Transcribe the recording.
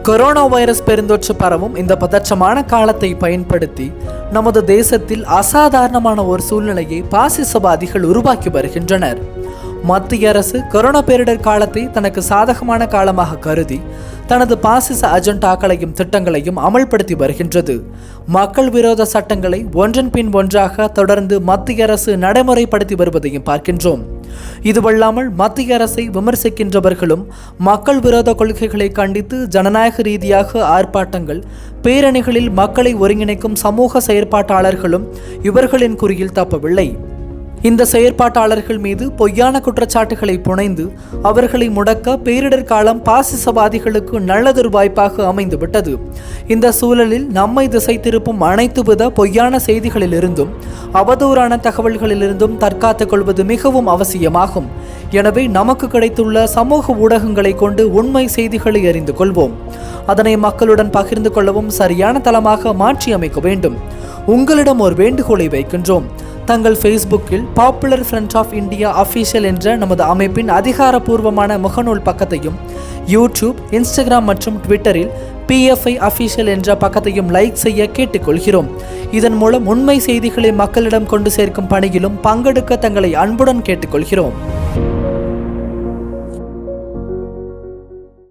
Corona virus பெருந்தொற்று பரவும் இந்த பதற்றமான காலத்தை பயன்படுத்தி நமது தேசத்தில் அசாதாரணமான ஒரு சூழ்நிலையை பாசிசவாதிகள் உருவாக்கி வருகின்றனர். மத்திய அரசு கொரோனா பேரிடர் காலத்தை தனக்கு சாதகமான காலமாக கருதி தனது பாசிச அஜெண்டாக்களையும் திட்டங்களையும் அமல்படுத்தி வருகின்றது. மக்கள் விரோத சட்டங்களை ஒன்றன் பின் ஒன்றாக தொடர்ந்து மத்திய அரசு நடைமுறைப்படுத்தி வருவதையும் பார்க்கின்றோம். இதுவல்லாமல் மத்திய அரசை விமர்சிக்கின்றவர்களும் மக்கள் விரோத கொள்கைகளை கண்டித்து ஜனநாயக ரீதியாக ஆர்ப்பாட்டங்கள், பேரணிகளில் மக்களை ஒருங்கிணைக்கும் சமூக செயற்பாட்டாளர்களும் இவர்களின் குறியில் தப்பவில்லை. இந்த செயற்பாட்டாளர்கள் மீது பொய்யான குற்றச்சாட்டுகளை புனைந்து அவர்களை முடக்க பேரிடர் காலம் பாசிசவாதிகளுக்கு நல்லதொரு வாய்ப்பாக அமைந்துவிட்டது. இந்த சூழலில் நம்மை திசை திருப்பும் அனைத்து வித பொய்யான செய்திகளிலிருந்தும் அவதூறான தகவல்களிலிருந்தும் தற்காத்துக் கொள்வது மிகவும் அவசியமாகும். எனவே நமக்கு கிடைத்துள்ள சமூக ஊடகங்களை கொண்டு உண்மை செய்திகளை அறிந்து கொள்வோம். அதனை மக்களுடன் பகிர்ந்து கொள்ளவும் சரியான தளமாக மாற்றி அமைக்க வேண்டும். உங்களிடம் ஒரு வேண்டுகோளை வைக்கின்றோம். தங்கள் ஃபேஸ்புக்கில் Popular Front of India official என்ற நமது அமைப்பின் அதிகாரப்பூர்வமான முகநூல் பக்கத்தையும், யூடியூப், இன்ஸ்டாகிராம் மற்றும் ட்விட்டரில் PFI அஃபீஷியல் என்ற பக்கத்தையும் லைக் செய்ய கேட்டுக்கொள்கிறோம். இதன் மூலம் உண்மை செய்திகளை மக்களிடம் கொண்டு சேர்க்கும் பணியிலும் பங்கெடுக்க தங்களை அன்புடன் கேட்டுக்கொள்கிறோம்.